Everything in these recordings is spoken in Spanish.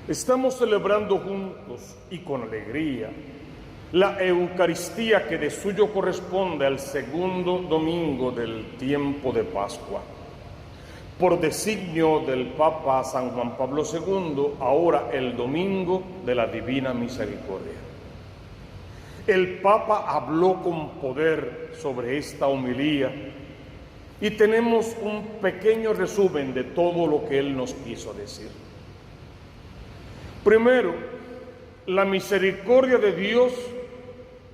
Estamos celebrando juntos y con alegría la Eucaristía que de suyo corresponde al segundo domingo del tiempo de Pascua. Por designio del Papa San Juan Pablo II, ahora el domingo de la Divina Misericordia. El Papa habló con poder sobre esta homilía y tenemos un pequeño resumen de todo lo que él nos quiso decir. Primero, la misericordia de Dios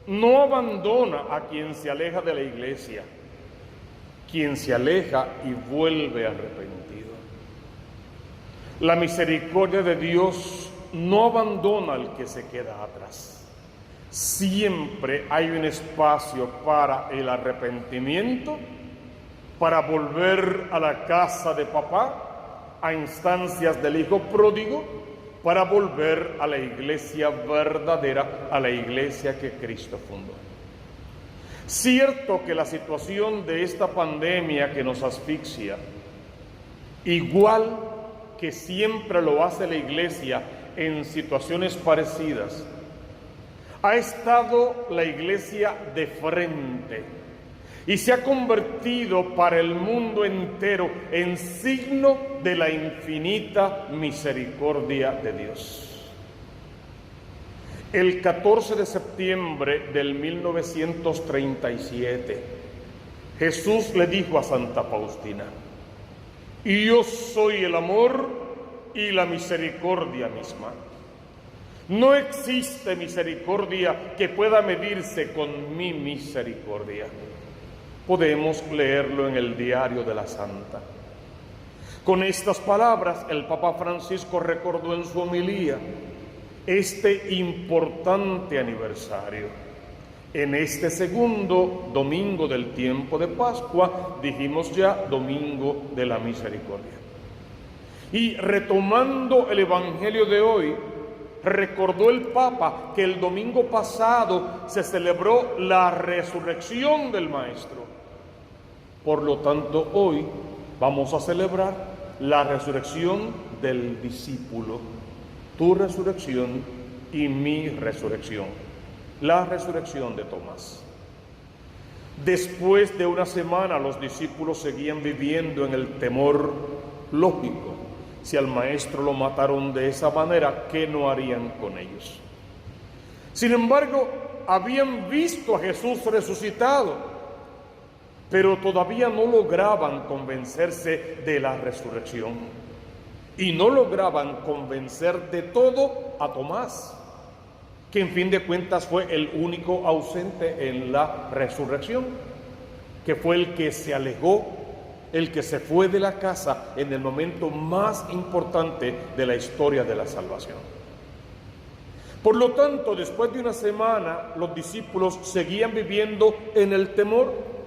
no abandona a quien se aleja de la iglesia, quien se aleja y vuelve arrepentido. La misericordia de Dios no abandona al que se queda atrás. Siempre hay un espacio para el arrepentimiento, para volver a la casa de papá, a instancias del hijo pródigo, para volver a la iglesia verdadera, a la iglesia que Cristo fundó. Cierto que la situación de esta pandemia que nos asfixia, igual que siempre lo hace la iglesia en situaciones parecidas, ha estado la iglesia de frente y se ha convertido para el mundo entero en signo de la infinita misericordia de Dios. El 14 de septiembre del 1937, Jesús le dijo a Santa Faustina: "Y yo soy el amor y la misericordia misma". No existe misericordia que pueda medirse con mi misericordia. Podemos leerlo en el Diario de la Santa. Con estas palabras, el Papa Francisco recordó en su homilía este importante aniversario. En este segundo domingo del tiempo de Pascua, dijimos ya, domingo de la misericordia. Y retomando el Evangelio de hoy, recordó el Papa que el domingo pasado se celebró la resurrección del Maestro. Por lo tanto, hoy vamos a celebrar la resurrección del discípulo, tu resurrección y mi resurrección, la resurrección de Tomás. Después de una semana, los discípulos seguían viviendo en el temor lógico. Si al Maestro lo mataron de esa manera, ¿qué no harían con ellos? Sin embargo, habían visto a Jesús resucitado, pero todavía no lograban convencerse de la resurrección. Y no lograban convencer de todo a Tomás, que en fin de cuentas fue el único ausente en la resurrección, que fue el que se alejó, el que se fue de la casa en el momento más importante de la historia de la salvación. Por lo tanto, después de una semana, los discípulos seguían viviendo en el temor,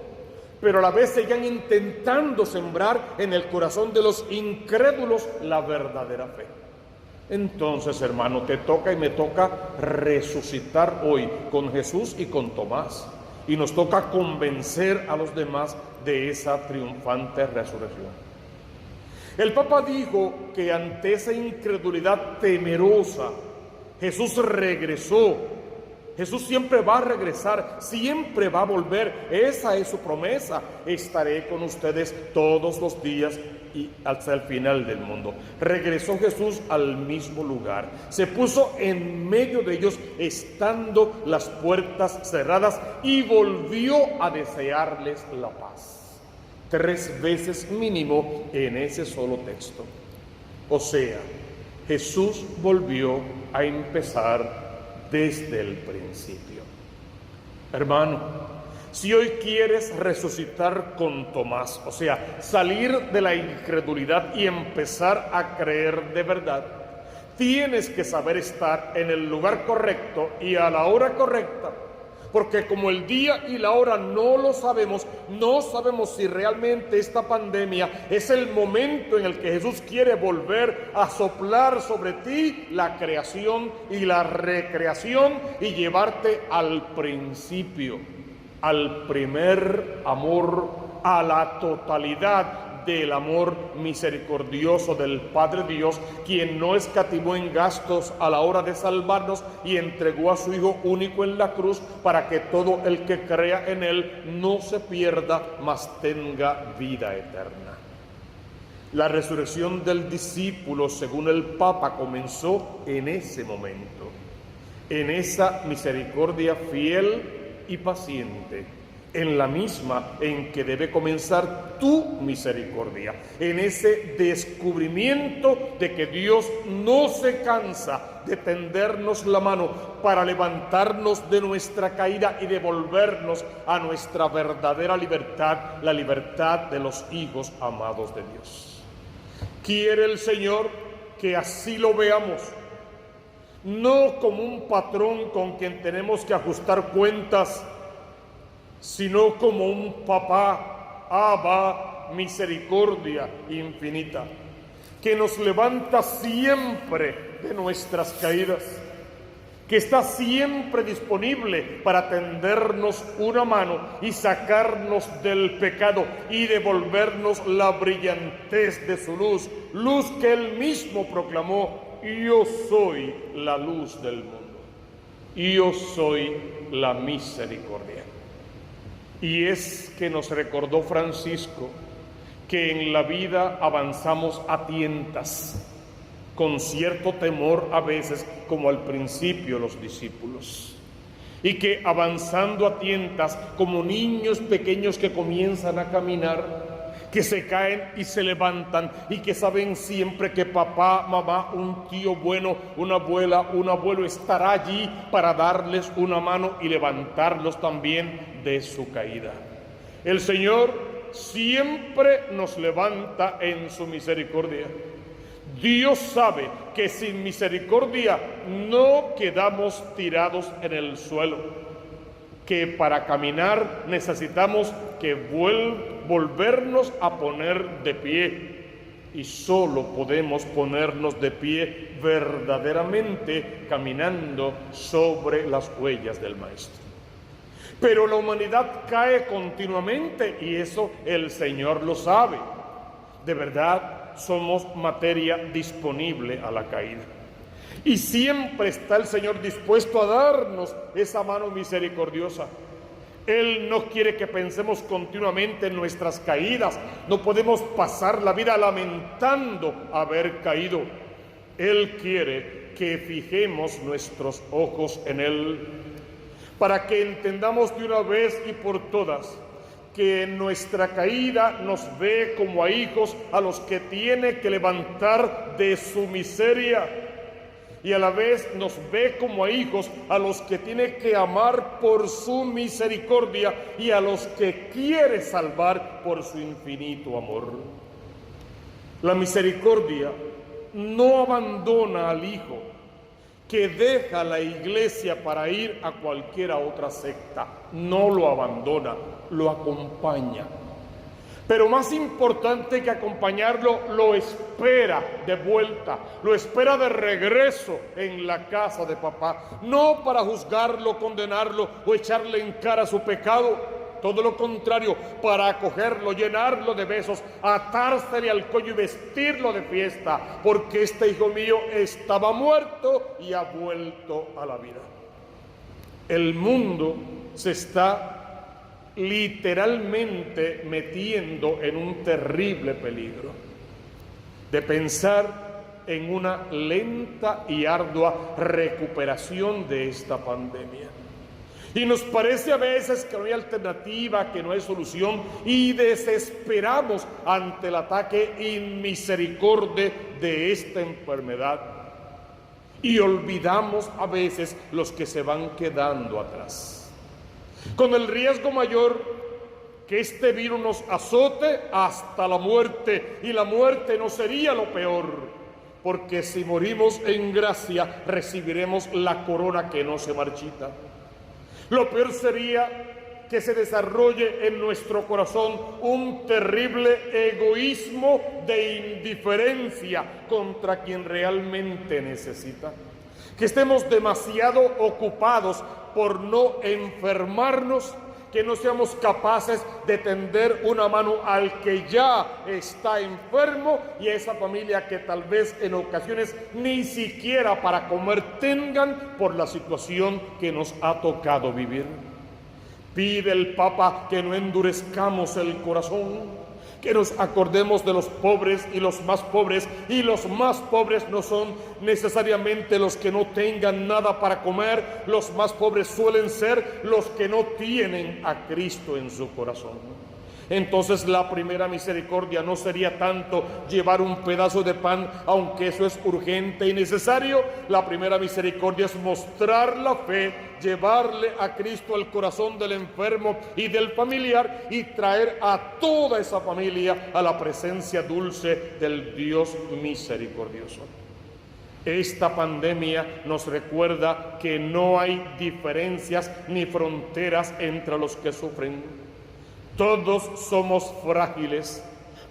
pero a la vez seguían intentando sembrar en el corazón de los incrédulos la verdadera fe. Entonces, hermano, te toca y me toca resucitar hoy con Jesús y con Tomás. Y nos toca convencer a los demás de esa triunfante resurrección. El Papa dijo que ante esa incredulidad temerosa, Jesús regresó. Jesús siempre va a regresar, siempre va a volver. Esa es su promesa. Estaré con ustedes todos los días y hasta el final del mundo. Regresó Jesús al mismo lugar. Se puso en medio de ellos estando las puertas cerradas y volvió a desearles la paz. 3 veces mínimo en ese solo texto. O sea, Jesús volvió a empezar desde el principio. Hermano, si hoy quieres resucitar con Tomás, o sea, salir de la incredulidad y empezar a creer de verdad, tienes que saber estar en el lugar correcto y a la hora correcta, porque como el día y la hora no lo sabemos, no sabemos si realmente esta pandemia es el momento en el que Jesús quiere volver a soplar sobre ti la creación y la recreación y llevarte al principio, al primer amor, a la totalidad del amor misericordioso del Padre Dios, quien no escatimó en gastos a la hora de salvarnos y entregó a su Hijo único en la cruz para que todo el que crea en Él no se pierda, mas tenga vida eterna. La resurrección del discípulo, según el Papa, comenzó en ese momento, en esa misericordia fiel y paciente, en la misma en que debe comenzar tu misericordia, en ese descubrimiento de que Dios no se cansa de tendernos la mano para levantarnos de nuestra caída y devolvernos a nuestra verdadera libertad, la libertad de los hijos amados de Dios. Quiere el Señor que así lo veamos, no como un patrón con quien tenemos que ajustar cuentas, sino como un papá, Abba, misericordia infinita, que nos levanta siempre de nuestras caídas, que está siempre disponible para tendernos una mano y sacarnos del pecado y devolvernos la brillantez de su luz, luz que Él mismo proclamó: yo soy la luz del mundo, yo soy la misericordia. Y es que nos recordó Francisco que en la vida avanzamos a tientas, con cierto temor a veces, como al principio los discípulos, y que avanzando a tientas, como niños pequeños que comienzan a caminar, que se caen y se levantan, y que saben siempre que papá, mamá, un tío bueno, una abuela, un abuelo estará allí para darles una mano y levantarlos también de su caída. El Señor siempre nos levanta en su misericordia. Dios sabe que sin misericordia no quedamos tirados en el suelo, que para caminar necesitamos que volvernos a poner de pie, y solo podemos ponernos de pie verdaderamente caminando sobre las huellas del Maestro. Pero la humanidad cae continuamente y eso el Señor lo sabe. De verdad, somos materia disponible a la caída. Y siempre está el Señor dispuesto a darnos esa mano misericordiosa. Él no quiere que pensemos continuamente en nuestras caídas. No podemos pasar la vida lamentando haber caído. Él quiere que fijemos nuestros ojos en Él, para que entendamos de una vez y por todas que en nuestra caída nos ve como a hijos a los que tiene que levantar de su miseria, y a la vez nos ve como a hijos a los que tiene que amar por su misericordia y a los que quiere salvar por su infinito amor. La misericordia no abandona al hijo que deja la iglesia para ir a cualquier otra secta. No lo abandona, lo acompaña. Pero más importante que acompañarlo, lo espera de vuelta, lo espera de regreso en la casa de papá. No para juzgarlo, condenarlo o echarle en cara su pecado. Todo lo contrario, para acogerlo, llenarlo de besos, atársele al cuello y vestirlo de fiesta, porque este hijo mío estaba muerto y ha vuelto a la vida. El mundo se está literalmente metiendo en un terrible peligro de pensar en una lenta y ardua recuperación de esta pandemia. Y nos parece a veces que no hay alternativa, que no hay solución, y desesperamos ante el ataque inmisericorde de esta enfermedad. Y olvidamos a veces los que se van quedando atrás, con el riesgo mayor que este virus nos azote hasta la muerte, y la muerte no sería lo peor, porque si morimos en gracia recibiremos la corona que no se marchita. Lo peor sería que se desarrolle en nuestro corazón un terrible egoísmo de indiferencia contra quien realmente necesita. Que estemos demasiado ocupados por no enfermarnos, que no seamos capaces de tender una mano al que ya está enfermo y a esa familia que tal vez en ocasiones ni siquiera para comer tengan por la situación que nos ha tocado vivir. Pide el Papa que no endurezcamos el corazón, que nos acordemos de los pobres y los más pobres, y los más pobres no son necesariamente los que no tengan nada para comer, los más pobres suelen ser los que no tienen a Cristo en su corazón. Entonces la primera misericordia no sería tanto llevar un pedazo de pan, aunque eso es urgente y necesario. La primera misericordia es mostrar la fe, llevarle a Cristo al corazón del enfermo y del familiar y traer a toda esa familia a la presencia dulce del Dios misericordioso. Esta pandemia nos recuerda que no hay diferencias ni fronteras entre los que sufren. Todos somos frágiles,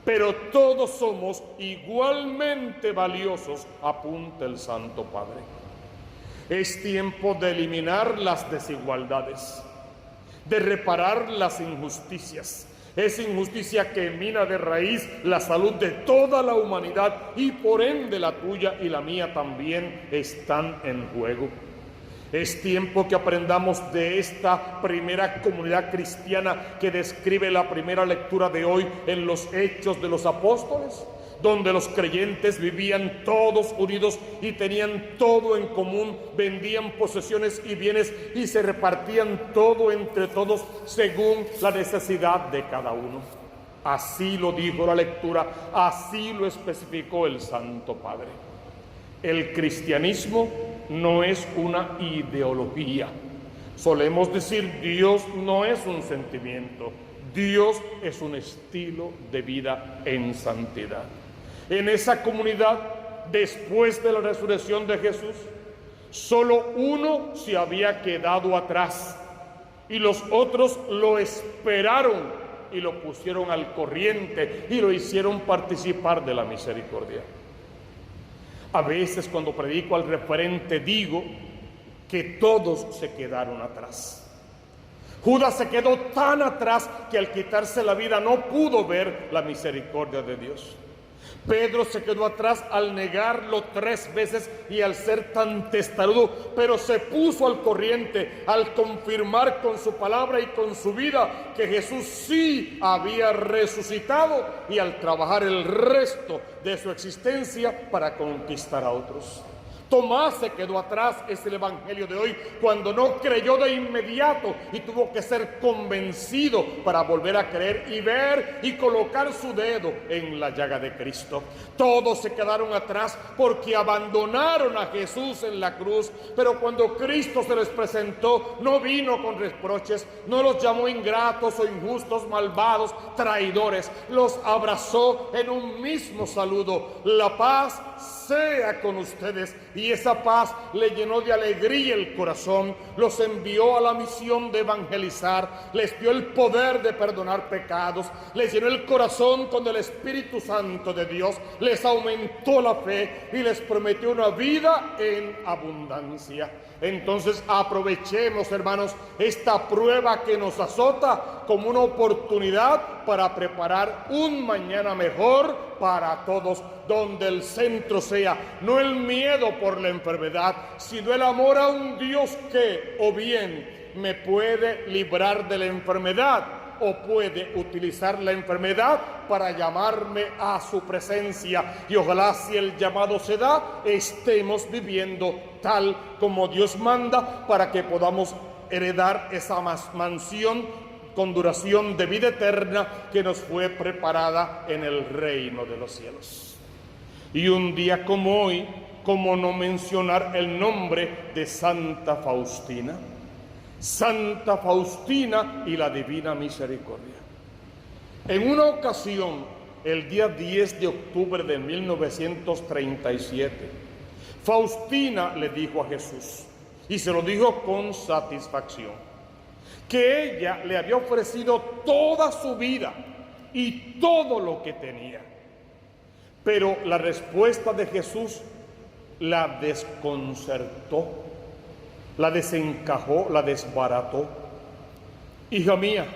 pero todos somos igualmente valiosos, apunta el Santo Padre. Es tiempo de eliminar las desigualdades, de reparar las injusticias. Esa injusticia que mina de raíz la salud de toda la humanidad y por ende la tuya y la mía también están en juego. Es tiempo que aprendamos de esta primera comunidad cristiana que describe la primera lectura de hoy en los Hechos de los Apóstoles, donde los creyentes vivían todos unidos y tenían todo en común, vendían posesiones y bienes y se repartían todo entre todos según la necesidad de cada uno. Así lo dijo la lectura, así lo especificó el Santo Padre. El cristianismo no es una ideología. Solemos decir Dios no es un sentimiento, Dios es un estilo de vida en santidad. En esa comunidad, después de la resurrección de Jesús, solo uno se había quedado atrás y los otros lo esperaron y lo pusieron al corriente y lo hicieron participar de la misericordia. A veces cuando predico al referente digo que todos se quedaron atrás. Judas se quedó tan atrás que al quitarse la vida no pudo ver la misericordia de Dios. Pedro se quedó atrás al negarlo 3 veces y al ser tan testarudo, pero se puso al corriente al confirmar con su palabra y con su vida que Jesús sí había resucitado y al trabajar el resto de su existencia para conquistar a otros. Tomás se quedó atrás, es el evangelio de hoy, cuando no creyó de inmediato y tuvo que ser convencido para volver a creer y ver y colocar su dedo en la llaga de Cristo. Todos se quedaron atrás porque abandonaron a Jesús en la cruz, pero cuando Cristo se les presentó, no vino con reproches, no los llamó ingratos o injustos, malvados, traidores, los abrazó en un mismo saludo. La paz sea con ustedes. Y esa paz le llenó de alegría el corazón, los envió a la misión de evangelizar, les dio el poder de perdonar pecados, les llenó el corazón con el Espíritu Santo de Dios, les aumentó la fe y les prometió una vida en abundancia. Entonces aprovechemos, hermanos, esta prueba que nos azota como una oportunidad para preparar un mañana mejor para todos, donde el centro sea no el miedo por la enfermedad, sino el amor a un Dios que o bien me puede librar de la enfermedad o puede utilizar la enfermedad para llamarme a su presencia. Y ojalá, si el llamado se da, estemos viviendo tal como Dios manda para que podamos heredar esa mansión con duración de vida eterna que nos fue preparada en el reino de los cielos. Y un día como hoy, ¿cómo no mencionar el nombre de Santa Faustina? Santa Faustina y la Divina Misericordia. En una ocasión, el día 10 de octubre de 1937, Faustina le dijo a Jesús, y se lo dijo con satisfacción, que ella le había ofrecido toda su vida y todo lo que tenía. Pero la respuesta de Jesús la desconcertó, la desencajó, la desbarató. hija mía,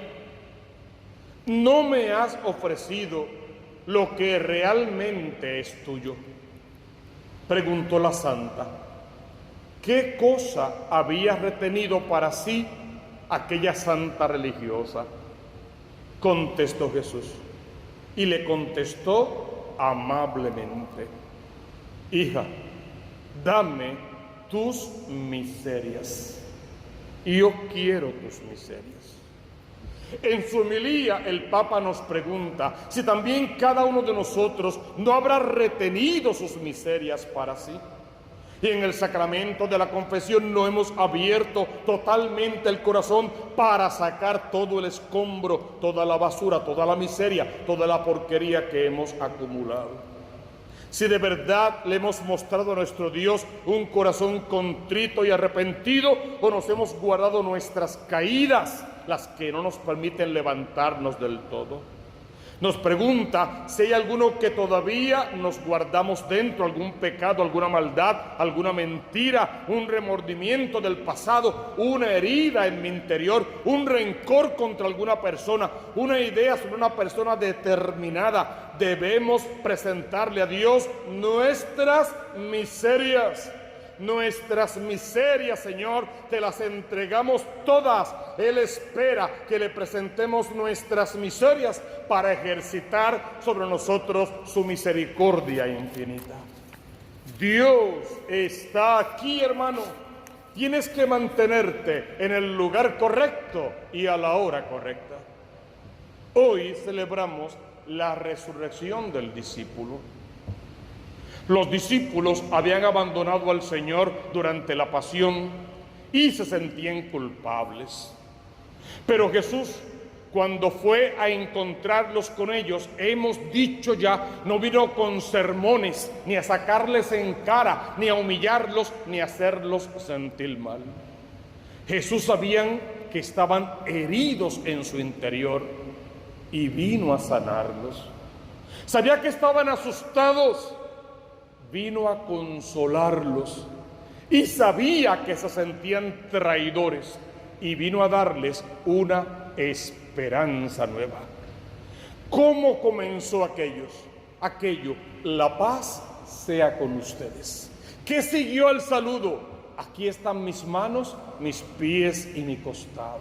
no me has ofrecido lo que realmente es tuyo. Preguntó la santa. ¿Qué cosa había retenido para sí aquella santa religiosa? Contestó Jesús, y le contestó amablemente: hija, dame tus miserias. Yo quiero tus miserias. En su homilía el Papa nos pregunta si también cada uno de nosotros no habrá retenido sus miserias para sí. Y en el sacramento de la confesión no hemos abierto totalmente el corazón para sacar todo el escombro, toda la basura, toda la miseria, toda la porquería que hemos acumulado. Si de verdad le hemos mostrado a nuestro Dios un corazón contrito y arrepentido, o nos hemos guardado nuestras caídas, las que no nos permiten levantarnos del todo. Nos pregunta si hay alguno que todavía nos guardamos dentro, algún pecado, alguna maldad, alguna mentira, un remordimiento del pasado, una herida en mi interior, un rencor contra alguna persona, una idea sobre una persona determinada. Debemos presentarle a Dios nuestras miserias. Nuestras miserias, Señor, te las entregamos todas. Él espera que le presentemos nuestras miserias para ejercitar sobre nosotros su misericordia infinita. Dios está aquí, hermano. Tienes que mantenerte en el lugar correcto y a la hora correcta. Hoy celebramos la resurrección del discípulo. Los discípulos habían abandonado al Señor durante la pasión y se sentían culpables. Pero Jesús, cuando fue a encontrarlos con ellos, hemos dicho ya, no vino con sermones, ni a sacarles en cara, ni a humillarlos, ni a hacerlos sentir mal. Jesús sabían que estaban heridos en su interior y vino a sanarlos. Sabía que estaban asustados, vino a consolarlos, y sabía que se sentían traidores y vino a darles una esperanza nueva. ¿Cómo comenzó aquello? La paz sea con ustedes. ¿Qué siguió al saludo? Aquí están mis manos, mis pies y mi costado.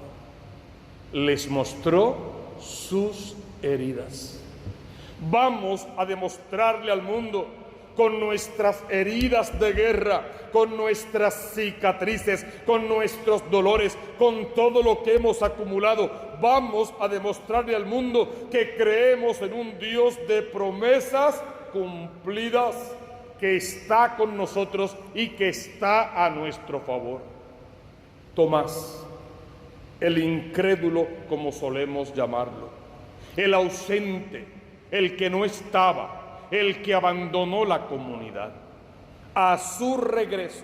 Les mostró sus heridas. Vamos a demostrarle al mundo, con nuestras heridas de guerra, con nuestras cicatrices, con nuestros dolores, con todo lo que hemos acumulado, vamos a demostrarle al mundo que creemos en un Dios de promesas cumplidas, que está con nosotros y que está a nuestro favor. Tomás, el incrédulo, como solemos llamarlo, el ausente, el que no estaba, el que abandonó la comunidad, a su regreso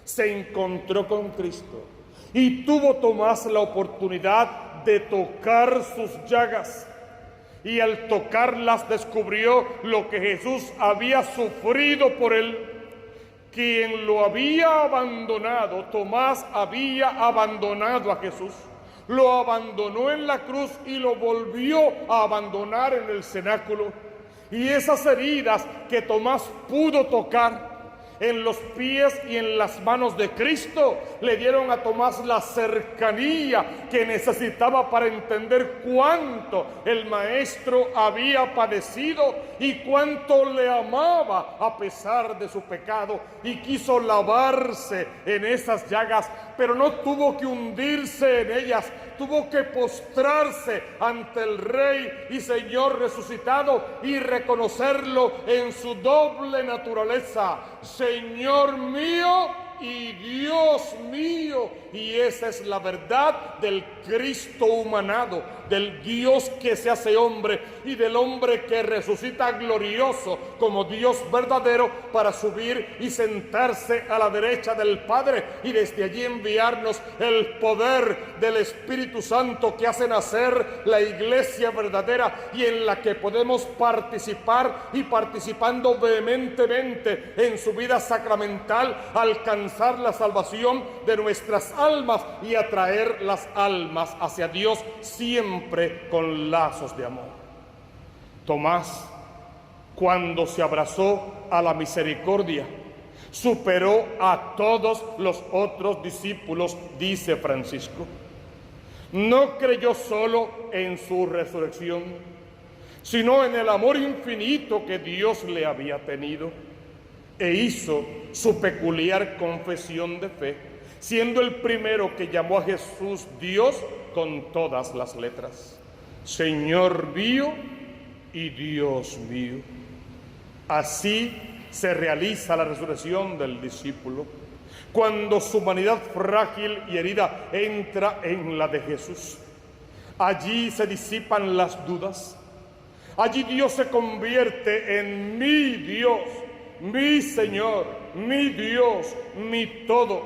se encontró con Cristo y tuvo Tomás la oportunidad de tocar sus llagas, y al tocarlas descubrió lo que Jesús había sufrido por él. Quien lo había abandonado, Tomás había abandonado a Jesús, lo abandonó en la cruz y lo volvió a abandonar en el cenáculo. Y esas heridas que Tomás pudo tocar en los pies y en las manos de Cristo le dieron a Tomás la cercanía que necesitaba para entender cuánto el Maestro había padecido y cuánto le amaba a pesar de su pecado, y quiso lavarse en esas llagas, pero no tuvo que hundirse en ellas, tuvo que postrarse ante el Rey y Señor resucitado y reconocerlo en su doble naturaleza, Señor mío y Dios mío. Y esa es la verdad del Cristo humanado, del Dios que se hace hombre y del hombre que resucita glorioso como Dios verdadero para subir y sentarse a la derecha del Padre y desde allí enviarnos el poder del Espíritu Santo que hace nacer la iglesia verdadera y en la que podemos participar, y participando vehementemente en su vida sacramental alcanzar alcanzar la salvación de nuestras almas y atraer las almas hacia Dios siempre con lazos de amor. Tomás, cuando se abrazó a la misericordia, superó a todos los otros discípulos, dice Francisco. No creyó solo en su resurrección, sino en el amor infinito que Dios le había tenido, e hizo su peculiar confesión de fe, siendo el primero que llamó a Jesús Dios con todas las letras: Señor mío y Dios mío. Así se realiza la resurrección del discípulo, cuando su humanidad frágil y herida entra en la de Jesús. Allí se disipan las dudas. Allí Dios se convierte en mi Dios, mi Señor, mi Dios, mi todo.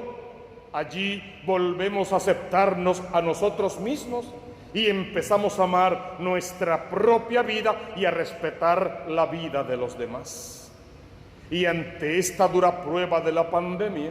Allí volvemos a aceptarnos a nosotros mismos y empezamos a amar nuestra propia vida y a respetar la vida de los demás. Y ante esta dura prueba de la pandemia,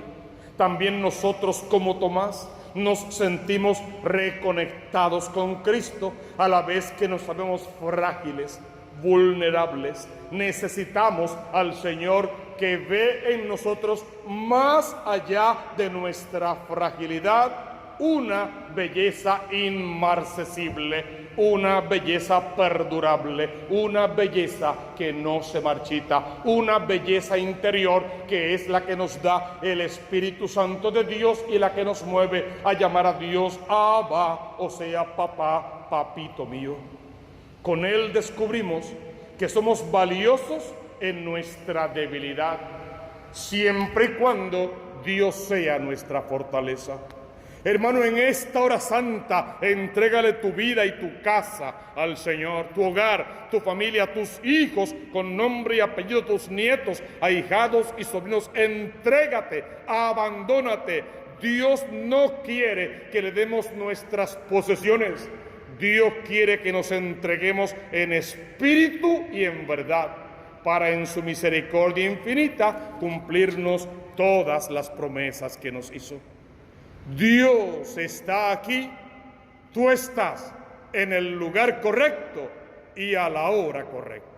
también nosotros, como Tomás, nos sentimos reconectados con Cristo, a la vez que nos sabemos frágiles, vulnerables. Necesitamos al Señor, que ve en nosotros, más allá de nuestra fragilidad, una belleza inmarcesible, una belleza perdurable, una belleza que no se marchita, una belleza interior que es la que nos da el Espíritu Santo de Dios y la que nos mueve a llamar a Dios Abba, o sea, papá, papito mío. Con Él descubrimos que somos valiosos en nuestra debilidad, siempre y cuando Dios sea nuestra fortaleza. Hermano, en esta hora santa, entrégale tu vida y tu casa al Señor, tu hogar, tu familia, tus hijos, con nombre y apellido, tus nietos, ahijados y sobrinos. Entrégate, abandónate. Dios no quiere que le demos nuestras posesiones. Dios quiere que nos entreguemos en espíritu y en verdad, para en su misericordia infinita cumplirnos todas las promesas que nos hizo. Dios está aquí, tú estás en el lugar correcto y a la hora correcta.